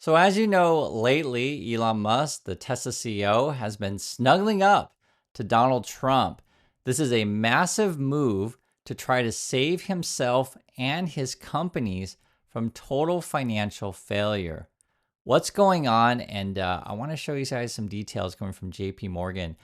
So as you know, lately, Elon Musk, the Tesla CEO, has been snuggling up to Donald Trump. This is a massive move to try to save himself and his companies from total financial failure. What's going on? And I want to show you guys some details coming from JP Morgan.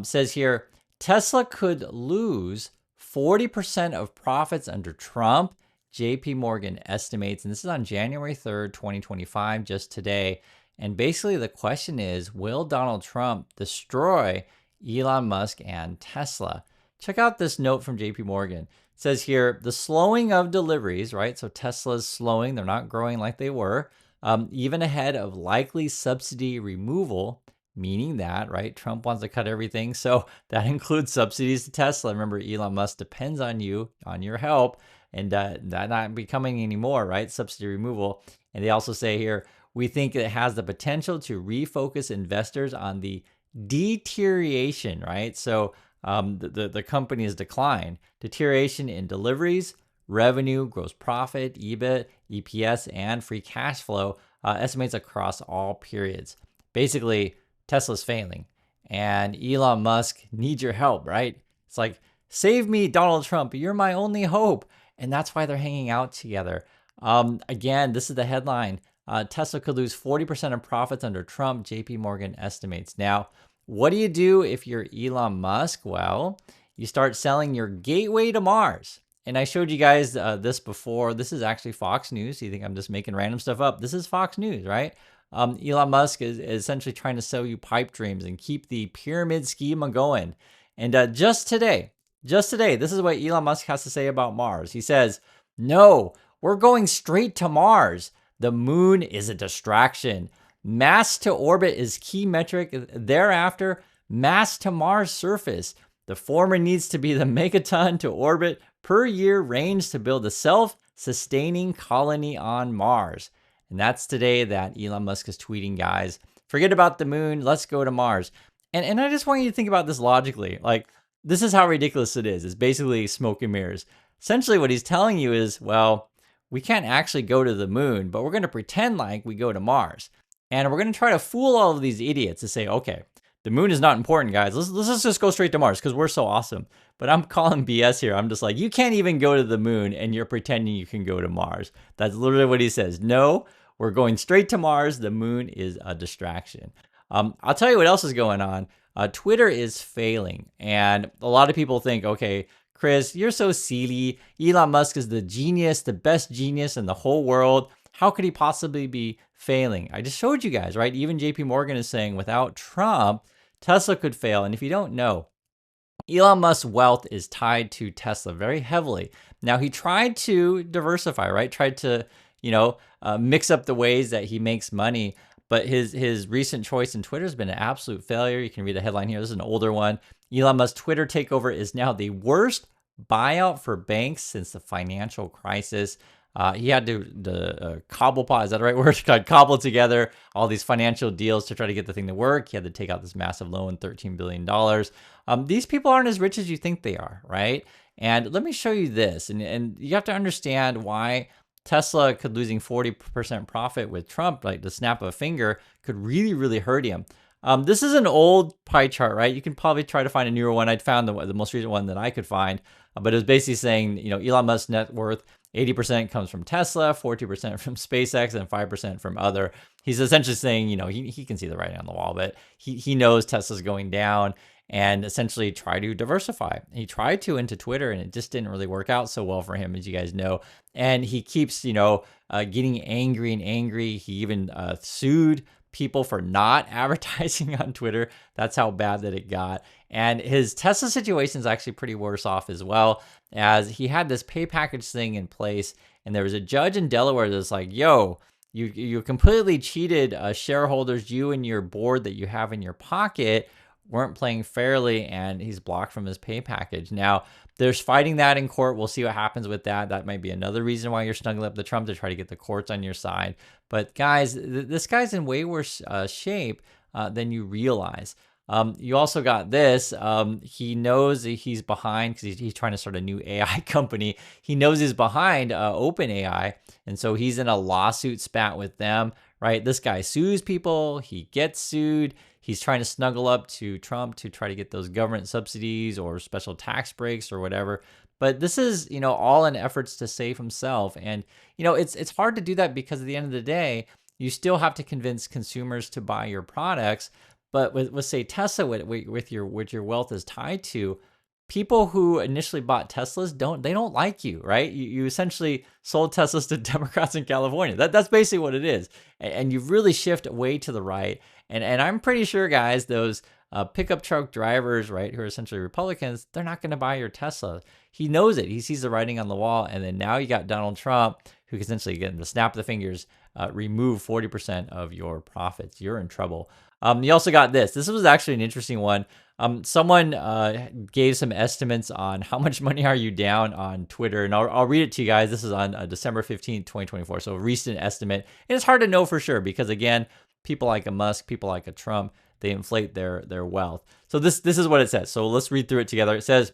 Says here, Tesla could lose 40% of profits under Trump. JP Morgan estimates, and this is on January 3rd, 2025, just today. And basically the question is, will Donald Trump destroy Elon Musk and Tesla? Check out this note from JP Morgan. It says here, the slowing of deliveries, right? So Tesla's slowing, they're not growing like they were, even ahead of likely subsidy removal, meaning that, right, Trump wants to cut everything. So that includes subsidies to Tesla. Remember, Elon Musk depends on you, on your help, and that not becoming anymore, right? Subsidy removal. And they also say here, we think it has the potential to refocus investors on the deterioration, right? So the company's decline, deterioration in deliveries, revenue, gross profit, EBIT, EPS, and free cash flow estimates across all periods. Basically, Tesla's failing, and Elon Musk needs your help, right? It's like, save me, Donald Trump. You're my only hope. And that's why they're hanging out together. Again, this is the headline. Tesla could lose 40% of profits under Trump, JP Morgan estimates. Now, what do you do if you're Elon Musk? Well, you start selling your gateway to Mars. And I showed you guys this before. This is actually Fox News. You think I'm just making random stuff up? This is Fox News, right? Elon Musk is essentially trying to sell you pipe dreams and keep the pyramid scheme going. And just today, this is what Elon Musk has to say about Mars. He says, no, we're going straight to Mars. The moon is a distraction. Mass to orbit is key metric. Thereafter, mass to Mars surface. The former needs to be the megaton to orbit per year range to build a self-sustaining colony on Mars. And that's today that Elon Musk is tweeting, guys. Forget about the moon. Let's go to Mars. And I just want you to think about this logically. Like, this is how ridiculous it is. It's basically smoke and mirrors. Essentially, what he's telling you is, well, we can't actually go to the moon, but we're going to pretend like we go to Mars. And we're going to try to fool all of these idiots to say, okay, the moon is not important, guys. Let's just go straight to Mars because we're so awesome. But I'm calling BS here. I'm just like, you can't even go to the moon and you're pretending you can go to Mars. That's literally what he says. No, we're going straight to Mars. The moon is a distraction. I'll tell you what else is going on. Twitter is failing. And a lot of people think, okay, Chris, you're so silly. Elon Musk is the genius, the best genius in the whole world. How could he possibly be failing? I just showed you guys, right? Even JP Morgan is saying without Trump, Tesla could fail. And if you don't know, Elon Musk's wealth is tied to Tesla very heavily. Now, he tried to diversify, right? Tried to, mix up the ways that he makes money. But his recent choice in Twitter has been an absolute failure. You can read the headline here. This is an older one. Elon Musk's Twitter takeover is now the worst buyout for banks since the financial crisis. He had to cobblepot, is that the right word? Cobble together all these financial deals to try to get the thing to work. He had to take out this massive loan, $13 billion. These people aren't as rich as you think they are, right? And let me show you this. And you have to understand why Tesla could losing 40% profit with Trump, like the snap of a finger, could really, really hurt him. This is an old pie chart, right? You can probably try to find a newer one. I'd found the most recent one that I could find, but it was basically saying, Elon Musk's net worth, 80% comes from Tesla, 40% from SpaceX, and 5% from other. He's essentially saying, he can see the writing on the wall, but he knows Tesla's going down and essentially try to diversify. He tried to into Twitter, and it just didn't really work out so well for him, as you guys know. And he keeps, getting angry and angry. He even sued people for not advertising on Twitter. That's how bad that it got. And his Tesla situation is actually pretty worse off as well, as he had this pay package thing in place. And there was a judge in Delaware that's like, yo, you completely cheated shareholders. You and your board that you have in your pocket weren't playing fairly, and he's blocked from his pay package. Now, there's fighting that in court. We'll see what happens with that. That might be another reason why you're snuggling up to Trump, to try to get the courts on your side. But guys, this guy's in way worse shape than you realize. You also got this. He knows that he's behind because he's trying to start a new AI company. He knows he's behind OpenAI, and so he's in a lawsuit spat with them. right? This guy sues people, he gets sued, he's trying to snuggle up to Trump to try to get those government subsidies or special tax breaks or whatever. But this is, all in efforts to save himself. And, it's hard to do that because at the end of the day, you still have to convince consumers to buy your products. But with say Tesla, with your wealth is tied to, people who initially bought Teslas don't like you, right? You essentially sold Teslas to Democrats in California. That's basically what it is, and you've really shifted way to the right. And I'm pretty sure, guys, those pickup truck drivers, right, who are essentially Republicans, they're not going to buy your Tesla. He knows it. He sees the writing on the wall. And then now you got Donald Trump, who can essentially, get the snap of the fingers, remove 40% of your profits. You're in trouble. You also got this. This was actually an interesting one. Someone gave some estimates on how much money are you down on Twitter, and I'll read it to you guys. This is on December 15th, 2024, so a recent estimate. And it's hard to know for sure because, again, people like a Musk, people like a Trump, they inflate their wealth. So this is what it says. So let's read through it together. It says,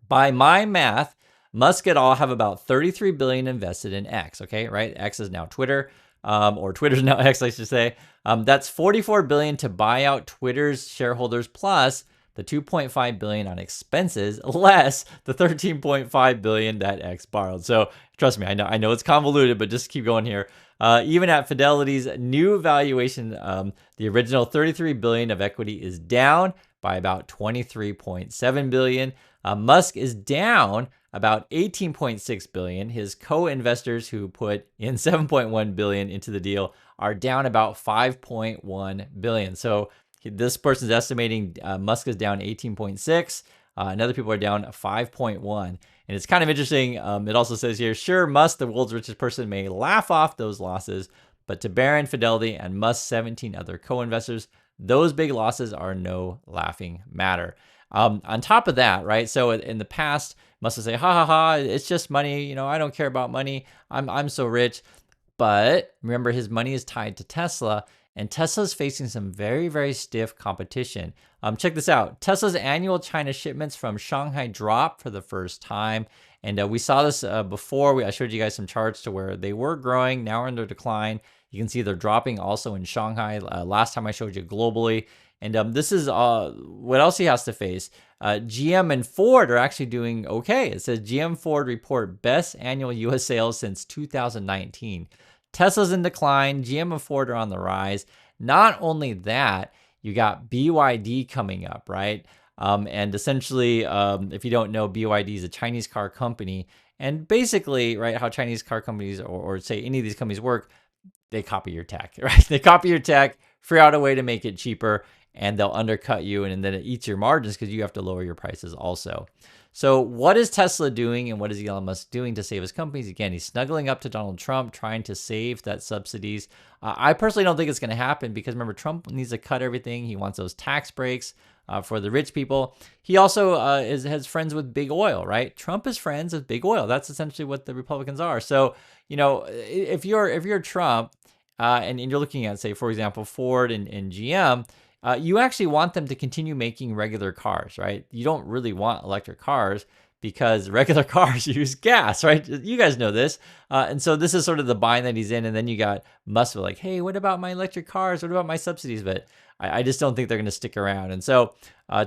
by my math, Musk et al. Have about 33 billion invested in X. Okay, right? X is now Twitter, or Twitter's now X, I should say. That's 44 billion to buy out Twitter's shareholders, plus the 2.5 billion on expenses, less the 13.5 billion that X borrowed. So trust me, I know it's convoluted, but just keep going here. Even at Fidelity's new valuation, the original 33 billion of equity is down by about 23.7 billion. Musk is down about 18.6 billion. His co-investors who put in 7.1 billion into the deal are down about 5.1 billion. So this person's estimating Musk is down 18.6. And other people are down 5.1. And it's kind of interesting. It also says here, sure, Musk, the world's richest person, may laugh off those losses, but to Barron, Fidelity, and Musk's 17 other co-investors, those big losses are no laughing matter. On top of that, right? So in the past, Musk would say, ha ha ha, it's just money. I don't care about money. I'm so rich. But remember, his money is tied to Tesla, and Tesla's facing some very, very stiff competition. Check this out. Tesla's annual China shipments from Shanghai dropped for the first time. And we saw this before. I showed you guys some charts to where they were growing, now are under decline. You can see they're dropping also in Shanghai. Last time I showed you globally. And this is what else he has to face. GM and Ford are actually doing okay. It says GM Ford report best annual U.S. sales since 2019. Tesla's in decline. GM and Ford are on the rise. Not only that, you got BYD coming up, right? And essentially, if you don't know, BYD is a Chinese car company. And basically, right, how Chinese car companies or say any of these companies work, they copy your tech, right? They copy your tech, figure out a way to make it cheaper, and they'll undercut you, and then it eats your margins because you have to lower your prices also. So what is Tesla doing, and what is Elon Musk doing to save his companies? Again, he's snuggling up to Donald Trump, trying to save that subsidies. I personally don't think it's going to happen because, remember, Trump needs to cut everything. He wants those tax breaks for the rich people. He also has friends with big oil, right? Trump is friends with big oil. That's essentially what the Republicans are. So, if you're Trump and you're looking at, say, for example, Ford and GM, you actually want them to continue making regular cars, right? You don't really want electric cars because regular cars use gas, right? You guys know this. And so this is sort of the bind that he's in. And then you got Musk like, hey, what about my electric cars? What about my subsidies? But I just don't think they're going to stick around. And so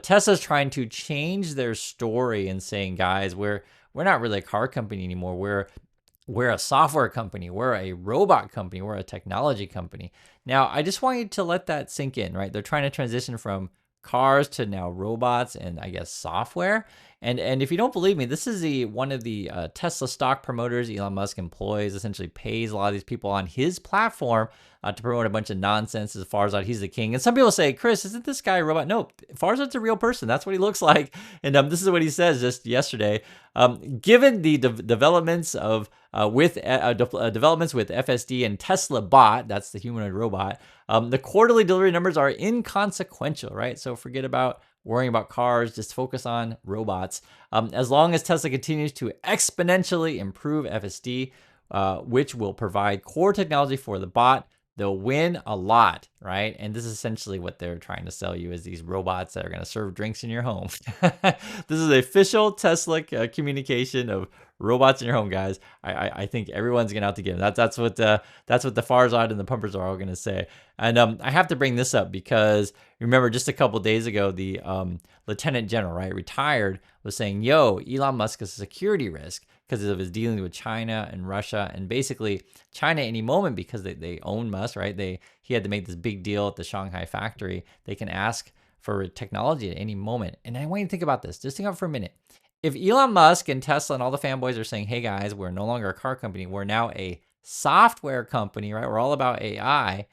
Tesla's trying to change their story and saying, guys, we're not really a car company anymore. We're a software company. We're a robot company. We're a technology company. Now, I just want you to let that sink in, right? They're trying to transition from cars to now robots and I guess software. And if you don't believe me, this is one of the Tesla stock promoters Elon Musk employs, essentially pays a lot of these people on his platform to promote a bunch of nonsense as far as he's the king. And some people say, Chris, isn't this guy a robot? No, Farzad's a real person. That's what he looks like. And this is what he says just yesterday. Given the developments with FSD and Tesla Bot, that's the humanoid robot, the quarterly delivery numbers are inconsequential, right? So forget about worrying about cars, just focus on robots. As long as Tesla continues to exponentially improve FSD, which will provide core technology for the bot, they'll win a lot, right? And this is essentially what they're trying to sell you is these robots that are going to serve drinks in your home. This is the official Tesla communication of robots in your home, guys. I think everyone's gonna have to get them. That's what the Farzad and the pumpers are all gonna say. And I have to bring this up because remember just a couple days ago, the lieutenant general, right, retired, was saying, "Yo, Elon Musk is a security risk because of his dealings with China and Russia, and basically China any moment because they own Musk, right? He had to make this big deal at the Shanghai factory. They can ask for technology at any moment. And I want you to think about this. Just think about it for a minute. If Elon Musk and Tesla and all the fanboys are saying, hey guys, we're no longer a car company, we're now a software company, right? We're all about AI.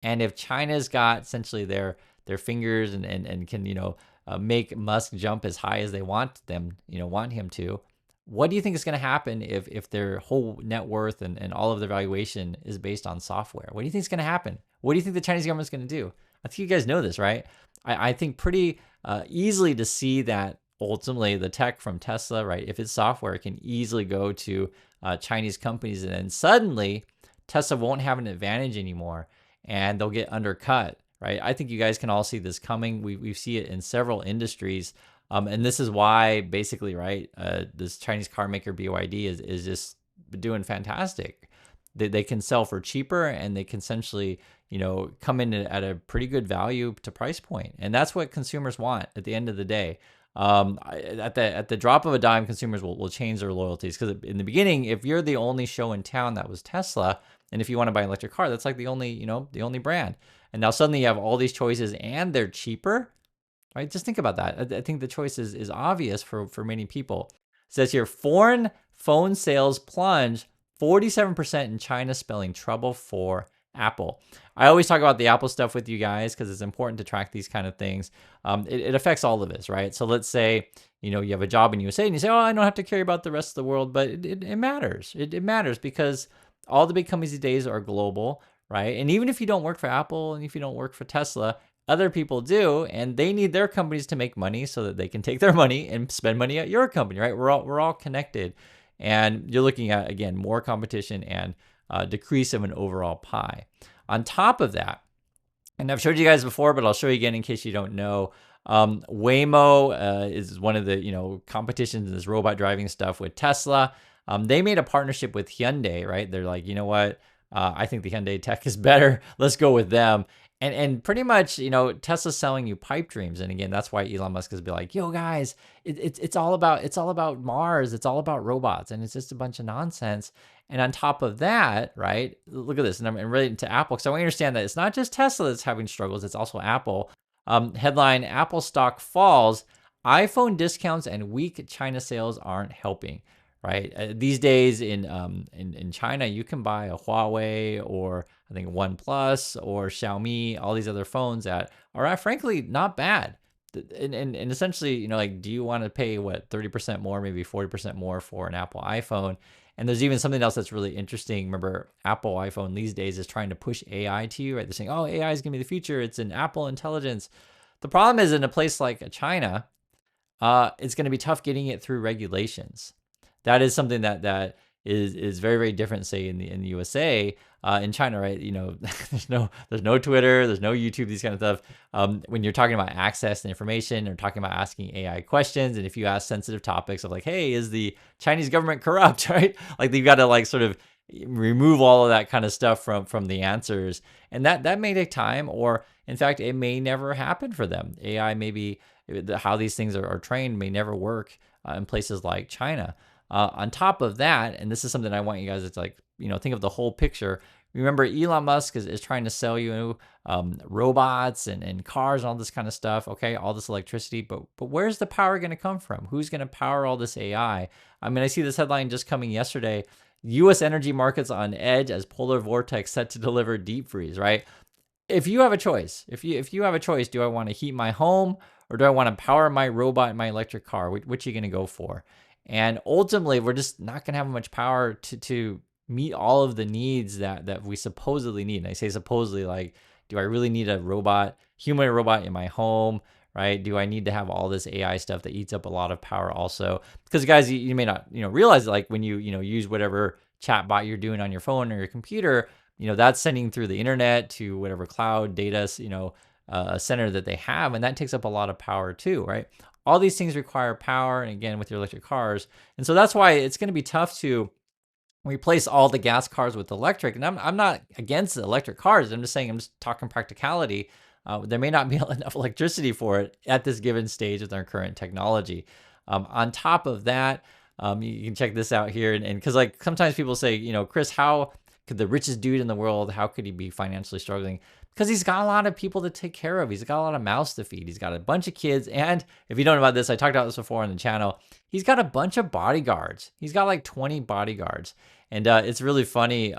And if China's got essentially their fingers and can, make Musk jump as high as they want him to, what do you think is going to happen if their whole net worth and all of their valuation is based on software? What do you think is going to happen? What do you think the Chinese government's going to do? I think you guys know this, right? I think pretty easily to see that ultimately the tech from Tesla, right, if it's software, it can easily go to Chinese companies, and then suddenly Tesla won't have an advantage anymore and they'll get undercut, right? I think you guys can all see this coming. We see it in several industries. And this is why basically, right, this Chinese car maker BYD is just doing fantastic. They can sell for cheaper and they can essentially, come in at a pretty good value to price point. And that's what consumers want at the end of the day. At the drop of a dime, consumers will change their loyalties, because in the beginning, if you're the only show in town that was Tesla, and if you want to buy an electric car, that's like the only brand. And now suddenly you have all these choices and they're cheaper, right? Just think about that. I think the choice is obvious for many people. It says here, foreign phone sales plunge 47% in China, spelling trouble for Apple. I always talk about the Apple stuff with you guys because it's important to track these kind of things. It affects all of us, right? So let's say, you have a job in USA and you say, oh, I don't have to care about the rest of the world, but it matters. It matters because all the big companies these days are global, right? And even if you don't work for Apple and if you don't work for Tesla, other people do, and they need their companies to make money so that they can take their money and spend money at your company, right? We're all connected, and you're looking at, again, more competition and decrease of an overall pie. On top of that, and I've showed you guys before, but I'll show you again in case you don't know, Waymo is one of the competitions in this robot driving stuff with Tesla. They made a partnership with Hyundai, right? They're like, you know what? I think the Hyundai tech is better. Let's go with them. And pretty much, Tesla's selling you pipe dreams. And again, that's why Elon Musk is be like, yo guys, it's all about Mars. It's all about robots. And it's just a bunch of nonsense. And on top of that, right, look at this. And I'm relating to Apple, because I want you to understand that it's not just Tesla that's having struggles. It's also Apple. Headline, Apple stock falls. iPhone discounts and weak China sales aren't helping. Right. These days in China, you can buy a Huawei or I think OnePlus or Xiaomi, all these other phones that are frankly not bad. And essentially, like, do you want to pay 30% more, maybe 40% more for an Apple iPhone? And there's even something else that's really interesting. Remember, Apple iPhone these days is trying to push AI to you, right? They're saying, oh, AI is going to be the future. It's an Apple intelligence. The problem is in a place like China, it's going to be tough getting it through regulations. That is something that is very, very different, say in the USA. In China, right? There's no Twitter, there's no YouTube, these kind of stuff. When you're talking about access to information, or talking about asking AI questions, and if you ask sensitive topics of like, hey, is the Chinese government corrupt, right? Like you've got to sort of remove all of that kind of stuff from the answers, and that may take time, or in fact, it may never happen for them. AI maybe how these things are trained may never work in places like China. On top of that, and this is something I want you guys to think of the whole picture. Remember, Elon Musk is trying to sell you robots and cars and all this kind of stuff. Okay, all this electricity, but where's the power going to come from? Who's going to power all this AI? I mean, I see this headline just coming yesterday. U.S. energy markets on edge as polar vortex set to deliver deep freeze. Right? If you have a choice, if you have a choice, do I want to heat my home or do I want to power my robot and my electric car? Which are you going to go for? And ultimately, we're just not going to have much power to meet all of the needs that we supposedly need. And I say supposedly, like, do I really need a human robot in my home, right? Do I need to have all this AI stuff that eats up a lot of power also? Because guys, you may not, realize, like, when you use whatever chat bot you're doing on your phone or your computer, that's sending through the internet to whatever cloud data, center that they have, and that takes up a lot of power too, right? All these things require power, and again, with your electric cars. And so that's why it's going to be tough to replace all the gas cars with electric. And I'm not against electric cars. I'm just saying, I'm just talking practicality. There may not be enough electricity for it at this given stage with our current technology. On top of that, you can check this out here. And because like sometimes people say, you know, Chris, how could the richest dude in the world, how could he be financially struggling? Because he's got a lot of people to take care of. He's got a lot of mouths to feed. He's got a bunch of kids. And if you don't know about this, I talked about this before on the channel. He's got a bunch of bodyguards. He's got like 20 bodyguards. And it's really funny.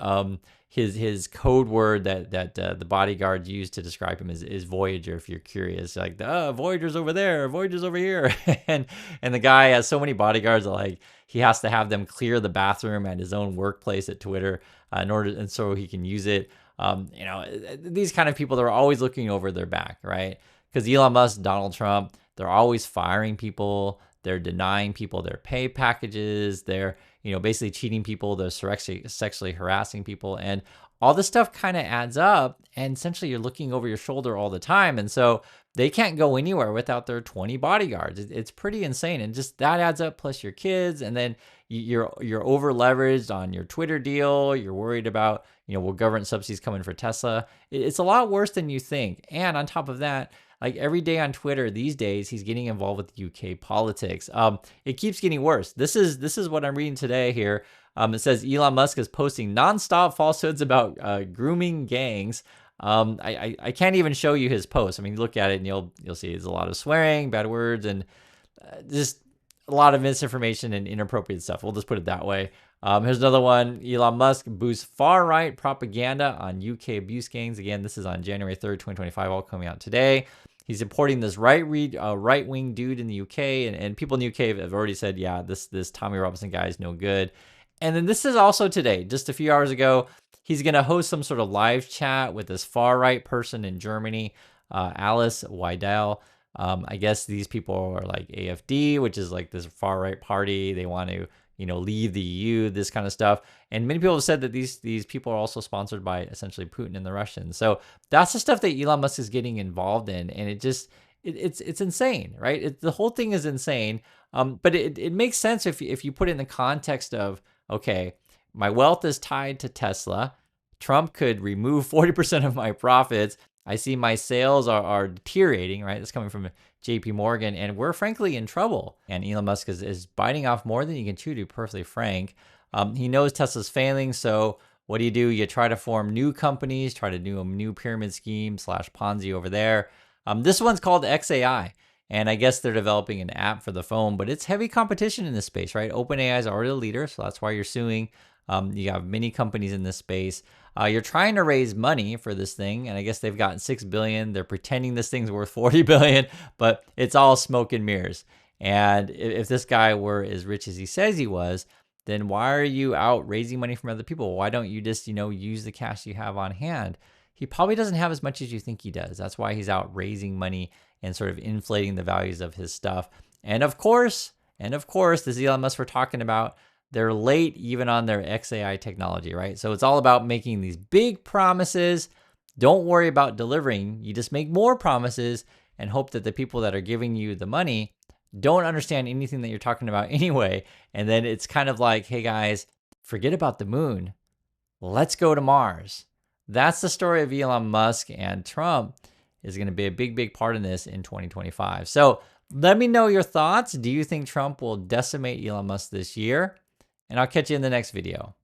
His code word that the bodyguards use to describe him is Voyager. If you're curious, like Voyager's over there, Voyager's over here, and the guy has so many bodyguards that like he has to have them clear the bathroom at his own workplace at Twitter in order, and so he can use it. You know, these kind of people, they're always looking over their back, right? Because Elon Musk, Donald Trump, they're always firing people. They're denying people their pay packages. They're, you know, basically cheating people. They're sexually harassing people. And all this stuff kind of adds up. And essentially you're looking over your shoulder all the time. And so they can't go anywhere without their 20 bodyguards. It's pretty insane. And just that adds up, plus your kids. And then you're over leveraged on your Twitter deal. You're worried about, you know, will government subsidies come in for Tesla? It's a lot worse than you think. And on top of that, like every day on Twitter these days, he's getting involved with UK politics. It keeps getting worse. This is what I'm reading today here. It says Elon Musk is posting nonstop falsehoods about grooming gangs. I can't even show you his post. I mean, look at it and you'll see there's a lot of swearing, bad words, and just a lot of misinformation and inappropriate stuff. We'll just put it that way. Here's another one. Elon Musk boosts far-right propaganda on UK abuse gangs. Again, this is on January 3rd, 2025, all coming out today. He's supporting this right-wing dude in the UK, and people in the UK have already said, yeah, this Tommy Robinson guy is no good. And then this is also today, just a few hours ago, he's going to host some sort of live chat with this far-right person in Germany, Alice Weidel. I guess these people are like AfD, which is like this far-right party. They want to, you know, leave the EU, this kind of stuff. And many people have said that these people are also sponsored by essentially Putin and the Russians. So that's the stuff that Elon Musk is getting involved in. And it's insane, right? The whole thing is insane. But it makes sense if you put it in the context of, okay, my wealth is tied to Tesla. Trump could remove 40% of my profits. I see my sales are deteriorating, right? That's coming from JP Morgan, and we're frankly in trouble. And Elon Musk is biting off more than you can chew, to be perfectly frank. He knows Tesla's failing, so what do? You try to form new companies, try to do a new pyramid scheme / Ponzi over there. This one's called XAI, and I guess they're developing an app for the phone, but it's heavy competition in this space, right? OpenAI is already the leader, so that's why you're suing. You have many companies in this space. You're trying to raise money for this thing, and I guess they've gotten $6 billion. They're pretending this thing's worth $40 billion, but it's all smoke and mirrors. And if this guy were as rich as he says he was, then why are you out raising money from other people? Why don't you just, use the cash you have on hand? He probably doesn't have as much as you think he does. That's why he's out raising money and sort of inflating the values of his stuff. And of course, this Elon Musk we're talking about, they're late even on their XAI technology, right? So it's all about making these big promises. Don't worry about delivering. You just make more promises and hope that the people that are giving you the money don't understand anything that you're talking about anyway. And then it's kind of like, hey guys, forget about the moon. Let's go to Mars. That's the story of Elon Musk, and Trump is going to be a big, big part in this in 2025. So let me know your thoughts. Do you think Trump will decimate Elon Musk this year? And I'll catch you in the next video.